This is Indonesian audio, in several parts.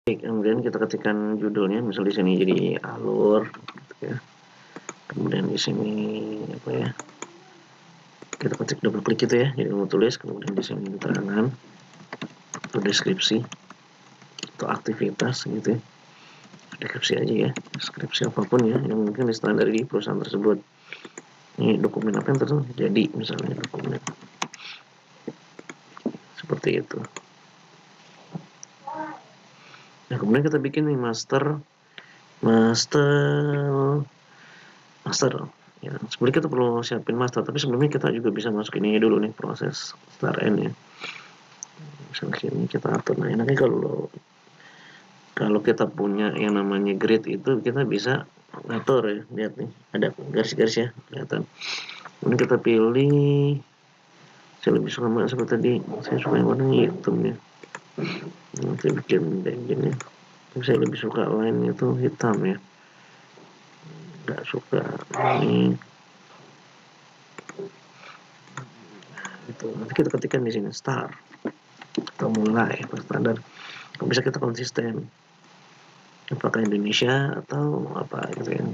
Kemudian kita ketikkan judulnya, misal di sini jadi alur, gitu ya. Kemudian di sini apa ya? Kita ketik double klik gitu ya, jadi mau tulis. Kemudian di sini keterangan atau deskripsi atau aktivitas gitu ya. Deskripsi aja ya, deskripsi apapun ya yang mungkin standar di perusahaan tersebut. Ini dokumen apa yang terjadi, misalnya dokumen seperti itu. Nah, kemudian kita bikin nih master ya. Sebenarnya kita perlu siapin master, tapi sebelumnya kita juga bisa masukin ini dulu nih, proses start end ya. Misalnya sini kita atur. Nah, enaknya kalau kita punya yang namanya grid itu, kita bisa ngatur ya. Lihat nih, ada garis-garis ya, kelihatan. Kemudian kita pilih, saya lebih suka mana seperti tadi, saya suka yang warna hitam ya. Nanti bikin backgroundnya, saya lebih suka line itu hitam ya, nggak suka ini itu. Nanti kita ketikkan di sini start atau mulai standar. Bisa kita konsisten apakah Indonesia atau apa gitu ya.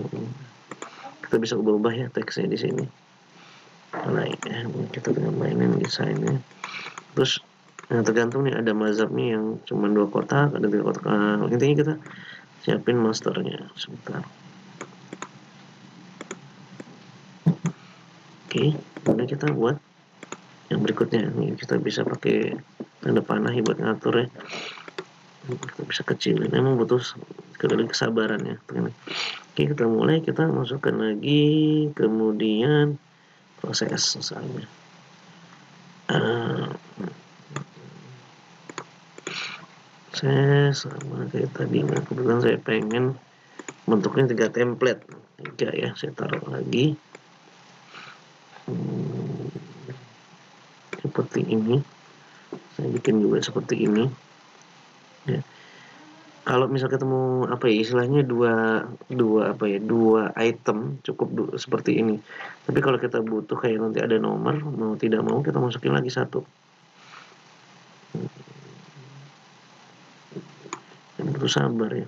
Kita bisa ubah-ubah ya teksnya di sini. Mulai ya, kita tinggal mainin desainnya. Terus tergantung nih, ada mazhabnya yang cuma 2 kotak, ada 3 kotak. Intinya kita siapin masternya sebentar. Oke, kemudian kita buat yang berikutnya. Nih kita bisa pakai tanda panah ya buat ngatur ya. Kita bisa kecilin, emang butuh kesabaran ya. Oke, kita mulai, kita masukkan lagi, kemudian proses misalnya. Saya sama kayak tadi, kebetulan saya pengen bentuknya 3 template, 3 ya, saya taruh lagi seperti ini. Saya bikin juga seperti ini ya. Kalau misal ketemu apa ya istilahnya, dua item cukup seperti ini. Tapi kalau kita butuh kayak nanti ada nomor, mau tidak mau kita masukin lagi 1. Butuh sabar ya.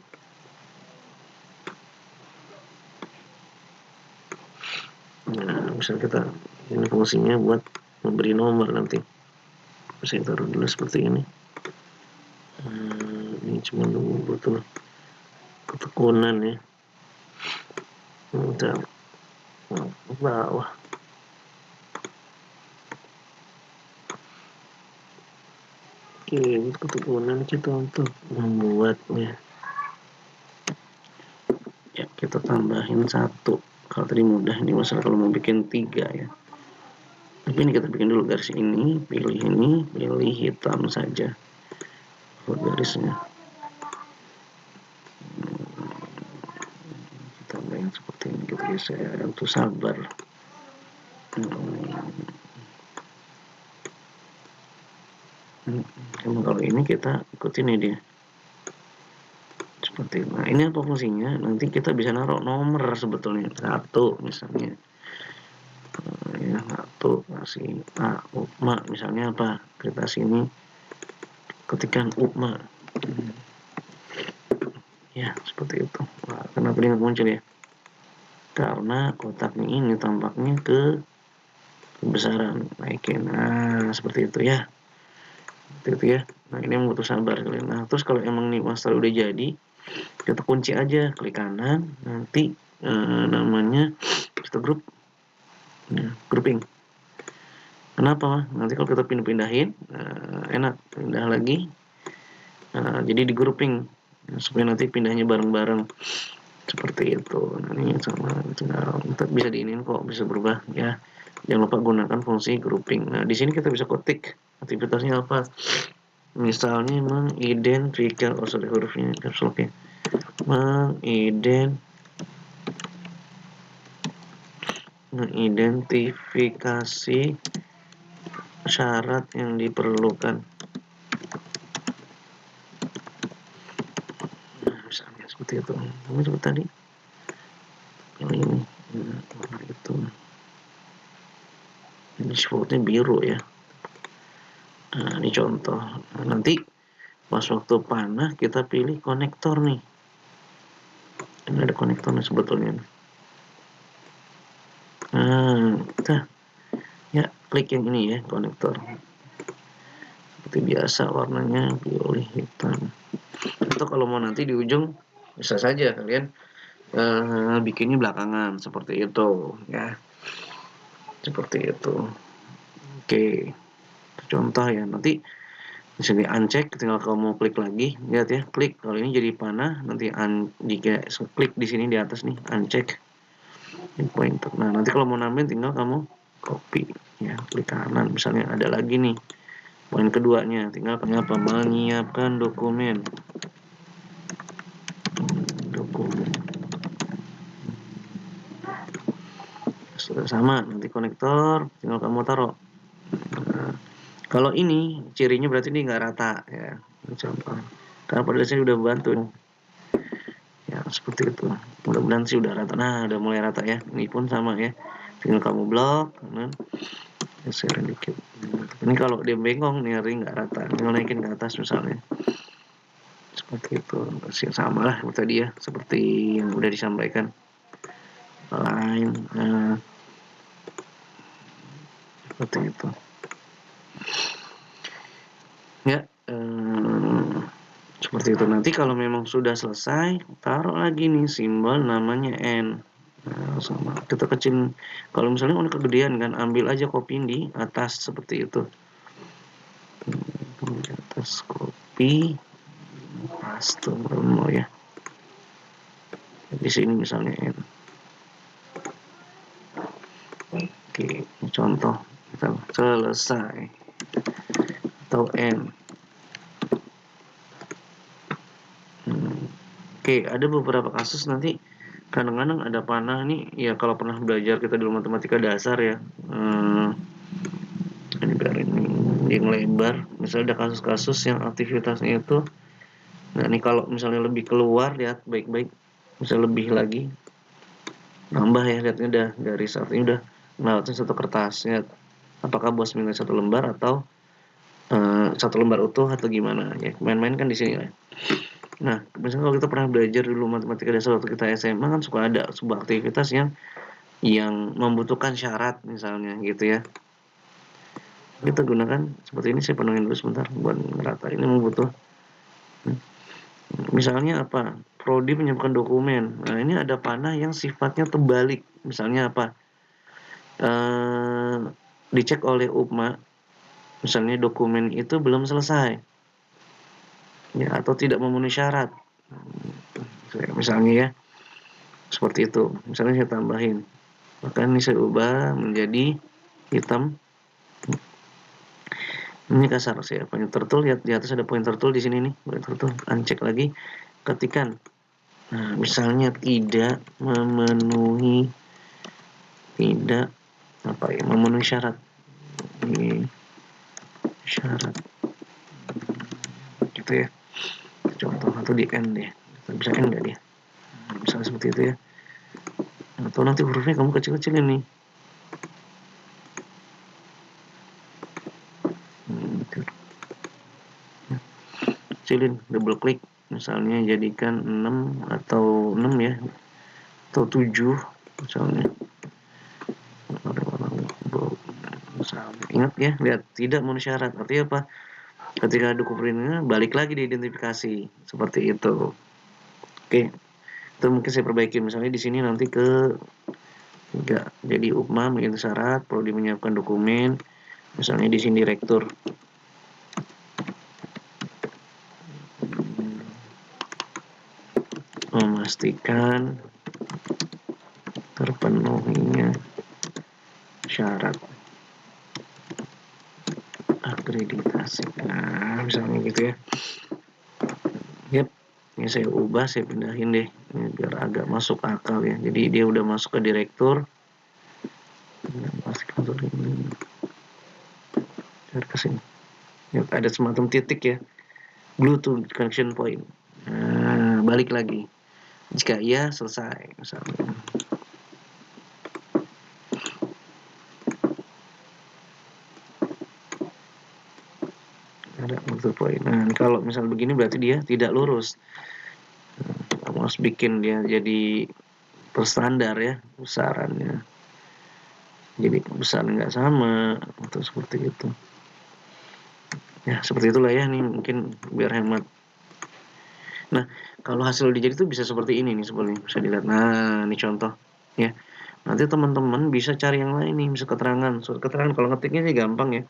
Nah, misal kita ini fungsinya buat memberi nomor nanti. Saya taruh dulu seperti ini. Ini cuma butuh ketekunan ya. Udah bawah. Oke, ketekunan kita untuk membuatnya. Ya, kita tambahin 1. Kalau tadi mudah, ini masalah kalau mau bikin 3 ya. Tapi ini kita bikin dulu garis ini, pilih hitam saja buat garisnya. Kita tambahin seperti ini, kita bisa untuk sabar. Kalau ini kita ikutin ini dia. Seperti nah, ini apa fungsinya? Nanti kita bisa naruh nomor sebetulnya 1 misalnya. Ya, 1 kasih UPMA misalnya apa? Kita sini ketikkan UPMA. Ya, seperti itu. Nah, kenapa dia muncul ya? Karena kotaknya ini tampaknya kebesaran. Naikin. Nah, seperti itu ya. Seperti itu ya. Nah, ini butuh sabar kalian. Nah, terus kalau emang nih master udah jadi, kita kunci aja, klik kanan, nanti namanya kita grouping. Kenapa? Nanti kalau kita pindahin enak, pindah lagi. Jadi di grouping supaya nanti pindahnya bareng-bareng seperti itu. Nah, ini sama bisa diinin kok, bisa berubah ya. Jangan lupa gunakan fungsi grouping. Nah, di sini kita bisa ketik aktivitasnya apa. Misalnya mengidentifikasi hurufnya caps lock ya. Mengidentifikasi syarat yang diperlukan. Nah, misalnya seperti itu. Seperti tadi. Yang ini. Warna itu. Ini defaultnya biru ya. Nah, ini contoh. Nah, nanti pas waktu panah kita pilih konektor nih. Ini ada konektornya sebetulnya. Nah, kita ya klik yang ini ya, konektor. Seperti biasa warnanya biru hitam. Atau kalau mau nanti di ujung bisa saja kalian bikinnya belakangan seperti itu ya. Seperti itu. Oke. Contoh ya, nanti di sini uncheck, tinggal kamu klik lagi, lihat ya, klik. Kalau ini jadi panah, nanti jika klik di sini di atas nih, uncheck pointer. Nah, nanti kalau mau nambahin tinggal kamu copy ya, klik kanan. Misalnya ada lagi nih, poin keduanya, tinggal kamu apa? Menyiapkan dokumen. Sudah sama, nanti konektor, tinggal kamu taruh. Nah, kalau ini cirinya berarti ini nggak rata ya. Contoh. Karena pada dasarnya udah bantu. Ya seperti itu. Mudah-mudahan sih udah rata. Nah udah mulai rata ya. Ini pun sama ya. Tinggal kamu blok. Geserin dikit. Ini kalau dia bengkong nih ring nggak rata. Tinggal naikin ke atas misalnya. Seperti itu. Sama lah tadi ya. Seperti yang udah disampaikan. Lain. Seperti itu. Ya. Seperti itu. Nanti kalau memang sudah selesai, taruh lagi nih simbol namanya N. Nah, sama kita kecil. Kalau misalnya udah kegedean kan, ambil aja copy di atas seperti itu. Di atas copy, paste mau ya. Di sini misalnya N. Oke, contoh kita selesai atau N. Oke, ada beberapa kasus nanti kadang-kadang ada panah nih ya, kalau pernah belajar kita dulu matematika dasar ya, ini biar ini yang lebar. Misalnya ada kasus-kasus yang aktivitasnya itu, nah ini kalau misalnya lebih keluar, lihat baik-baik, bisa lebih lagi nambah ya, lihatnya udah dari saat ini udah ngelewatin satu kertas ya, apakah bos minta satu lembar atau satu lembar utuh atau gimana ya, main-main kan di sini ya. Nah, misalnya kalau kita pernah belajar dulu matematika dasar waktu kita SMA kan suka ada sebuah aktivitas yang membutuhkan syarat misalnya gitu ya. Kita gunakan seperti ini, saya penuhin dulu sebentar buat merata. Ini membutuh. Misalnya apa? Prodi menyiapkan dokumen. Nah, ini ada panah yang sifatnya terbalik. Misalnya apa? Dicek oleh UPMA. Misalnya dokumen itu belum selesai. Ya, atau tidak memenuhi syarat. Misalnya ya. Seperti itu. Misalnya saya tambahin. Maka ini saya ubah menjadi hitam. Ini kasar saya pointer tool, lihat di atas ada pointer tool di sini nih, pointer tool, uncheck lagi, ketikan. Nah, misalnya tidak memenuhi syarat. Ini syarat. Gitu ya. Contoh atau di N deh. Bisa N enggak dia? Misalnya seperti itu ya. Atau nanti hurufnya kamu kecil-kecilin nih. Kecilin, double klik. Misalnya jadikan 6 atau 6 ya. Atau 7 misalnya. Ingat ya, lihat tidak memenuhi syarat. Artinya apa? Ketika dokumennya balik lagi diidentifikasi seperti itu. Oke, itu mungkin saya perbaiki. Misalnya di sini nanti ke 3. Jadi UPMA mengikuti syarat, perlu menyiapkan dokumen. Misalnya di sini direktur. Memastikan terpenuhinya syarat akreditasi. Nah, misalnya gitu ya. Yap, ini saya ubah, saya pindahin deh. Ini biar agak masuk akal ya. Jadi dia udah masuk ke direktur. Pastikan ini. Biar ke sini. Yap, ada semacam titik ya. Glue to connection point. Nah, balik lagi. Jika iya, selesai. Misalnya. Ada itu poin. Nah, kalau misal begini berarti dia tidak lurus. Kamu harus bikin dia jadi berstandar ya besarannya. Jadi besar nggak sama atau seperti itu. Ya seperti itulah ya, nih mungkin biar hemat. Nah kalau hasil udah jadi tuh bisa seperti ini nih sebenarnya, bisa dilihat. Nah ini contoh ya. Nanti teman-teman bisa cari yang lain nih, bisa keterangan. Surat keterangan kalau ngetiknya sih gampang ya.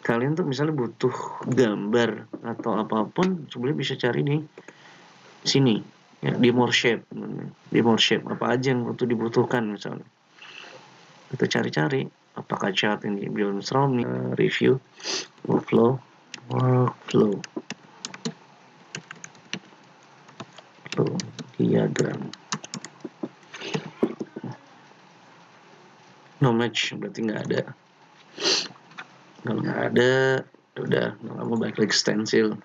Kalian tuh misalnya butuh gambar atau apapun, sebenarnya bisa cari di sini ya, di more shape. Di more shape apa aja yang butuh dibutuhkan misalnya. Kita cari-cari apakah chart ini brainstorming, review, workflow diagram. No match berarti nggak ada. Kalau nggak ada, udah kamu balik lagi stencil.